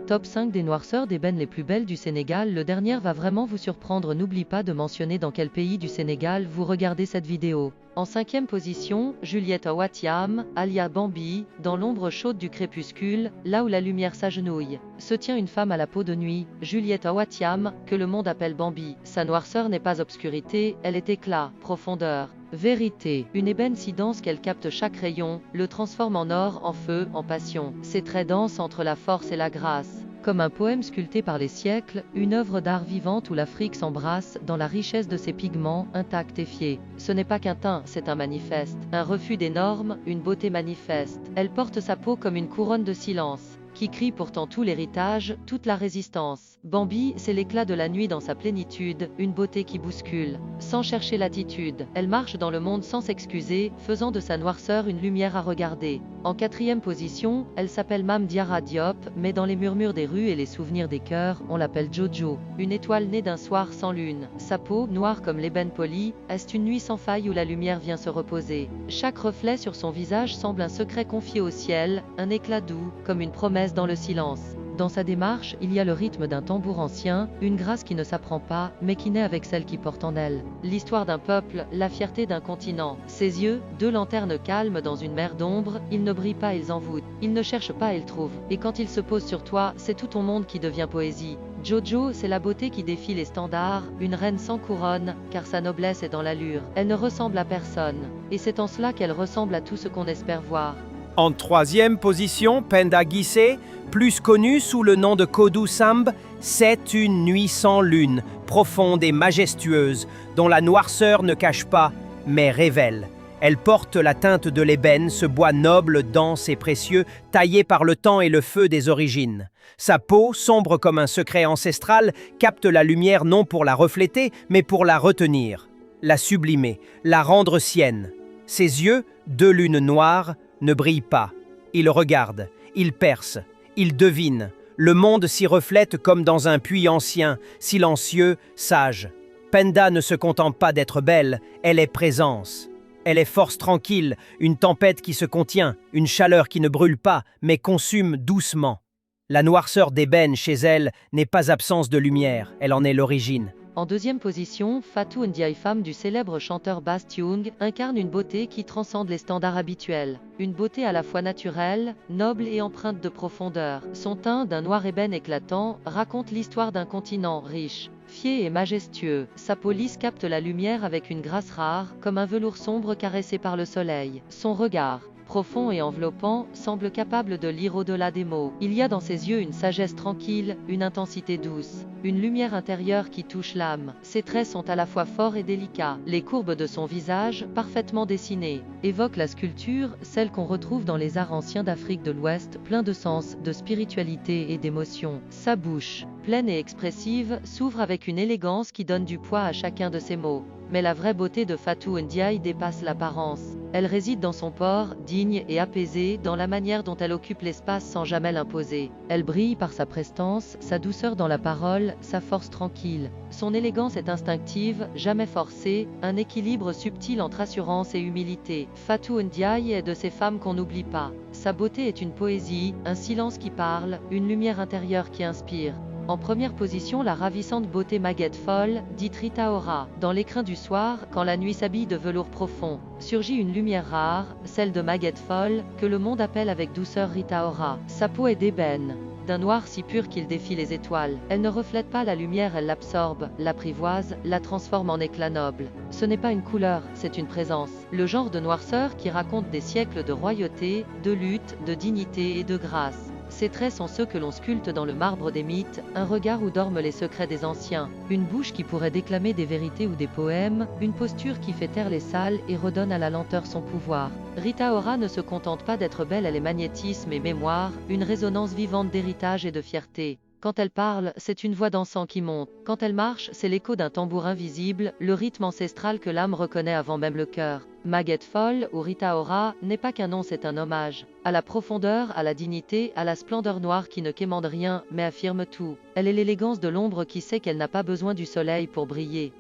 Top 5 des noirceurs d'ébène les plus belles du Sénégal. Le dernier va vraiment vous surprendre. N'oublie pas de mentionner dans quel pays du Sénégal vous regardez cette vidéo. En 5e position, Juliette Awatiam, alia Bambi, dans l'ombre chaude du crépuscule, là où la lumière s'agenouille, se tient une femme à la peau de nuit, Juliette Awatiam, que le monde appelle Bambi. Sa noirceur n'est pas obscurité, elle est éclat, profondeur, vérité. Une ébène si dense qu'elle capte chaque rayon, le transforme en or, en feu, en passion. Ses traits dansent entre la force et la grâce. Comme un poème sculpté par les siècles, une œuvre d'art vivante où l'Afrique s'embrasse dans la richesse de ses pigments, intacts et fiers. Ce n'est pas qu'un teint, c'est un manifeste. Un refus des normes, une beauté manifeste. Elle porte sa peau comme une couronne de silence, qui crie pourtant tout l'héritage, toute la résistance. Bambi, c'est l'éclat de la nuit dans sa plénitude, une beauté qui bouscule, sans chercher l'attitude. Elle marche dans le monde sans s'excuser, faisant de sa noirceur une lumière à regarder. En 4e position, elle s'appelle Mame Diarra Diop, mais dans les murmures des rues et les souvenirs des cœurs, on l'appelle Jojo. Une étoile née d'un soir sans lune. Sa peau, noire comme l'ébène poli, est une nuit sans faille où la lumière vient se reposer. Chaque reflet sur son visage semble un secret confié au ciel, un éclat doux, comme une promesse dans le silence. Dans sa démarche, il y a le rythme d'un tambour ancien, une grâce qui ne s'apprend pas, mais qui naît avec celle qui porte en elle. L'histoire d'un peuple, la fierté d'un continent. Ses yeux, deux lanternes calmes dans une mer d'ombre, ils ne brillent pas, ils envoûtent. Ils ne cherchent pas, ils trouvent. Et quand ils se posent sur toi, c'est tout ton monde qui devient poésie. Jojo, c'est la beauté qui défie les standards, une reine sans couronne, car sa noblesse est dans l'allure. Elle ne ressemble à personne. Et c'est en cela qu'elle ressemble à tout ce qu'on espère voir. En 3e position, Penda Guissé, plus connue sous le nom de Kodou Samb, c'est une nuit sans lune, profonde et majestueuse, dont la noirceur ne cache pas, mais révèle. Elle porte la teinte de l'ébène, ce bois noble, dense et précieux, taillé par le temps et le feu des origines. Sa peau, sombre comme un secret ancestral, capte la lumière non pour la refléter, mais pour la retenir, la sublimer, la rendre sienne. Ses yeux, deux lunes noires, ne brille pas. Il regarde, il perce, il devine. Le monde s'y reflète comme dans un puits ancien, silencieux, sage. Penda ne se contente pas d'être belle, elle est présence. Elle est force tranquille, une tempête qui se contient, une chaleur qui ne brûle pas, mais consume doucement. La noirceur d'ébène chez elle n'est pas absence de lumière, elle en est l'origine. En 2e position, Fatou Ndiaye, femme du célèbre chanteur Bass Thioung, incarne une beauté qui transcende les standards habituels. Une beauté à la fois naturelle, noble et empreinte de profondeur. Son teint, d'un noir ébène éclatant, raconte l'histoire d'un continent riche, fier et majestueux. Sa peau lisse capte la lumière avec une grâce rare, comme un velours sombre caressé par le soleil. Son regard, profond et enveloppant, semble capable de lire au-delà des mots. Il y a dans ses yeux une sagesse tranquille, une intensité douce, une lumière intérieure qui touche l'âme. Ses traits sont à la fois forts et délicats. Les courbes de son visage, parfaitement dessinées, évoquent la sculpture, celle qu'on retrouve dans les arts anciens d'Afrique de l'Ouest, plein de sens, de spiritualité et d'émotion. Sa bouche, pleine et expressive, s'ouvre avec une élégance qui donne du poids à chacun de ses mots. Mais la vraie beauté de Fatou Ndiaye dépasse l'apparence. Elle réside dans son port, digne et apaisée, dans la manière dont elle occupe l'espace sans jamais l'imposer. Elle brille par sa prestance, sa douceur dans la parole, sa force tranquille. Son élégance est instinctive, jamais forcée, un équilibre subtil entre assurance et humilité. Fatou Ndiaye est de ces femmes qu'on n'oublie pas. Sa beauté est une poésie, un silence qui parle, une lumière intérieure qui inspire. En 1re position, la ravissante beauté Maguette Folle, dite Rita Ora. Dans l'écrin du soir, quand la nuit s'habille de velours profond, surgit une lumière rare, celle de Maguette Folle, que le monde appelle avec douceur Rita Ora. Sa peau est d'ébène, d'un noir si pur qu'il défie les étoiles. Elle ne reflète pas la lumière, elle l'absorbe, l'apprivoise, la transforme en éclat noble. Ce n'est pas une couleur, c'est une présence. Le genre de noirceur qui raconte des siècles de royauté, de lutte, de dignité et de grâce. Ses traits sont ceux que l'on sculpte dans le marbre des mythes, un regard où dorment les secrets des anciens, une bouche qui pourrait déclamer des vérités ou des poèmes, une posture qui fait taire les salles et redonne à la lenteur son pouvoir. Rita Ora ne se contente pas d'être belle, elle est magnétisme et mémoire, une résonance vivante d'héritage et de fierté. Quand elle parle, c'est une voix d'encens qui monte. Quand elle marche, c'est l'écho d'un tambour invisible, le rythme ancestral que l'âme reconnaît avant même le cœur. Maguette Folle, ou Rita Ora, n'est pas qu'un nom, c'est un hommage. À la profondeur, à la dignité, à la splendeur noire qui ne quémande rien, mais affirme tout. Elle est l'élégance de l'ombre qui sait qu'elle n'a pas besoin du soleil pour briller.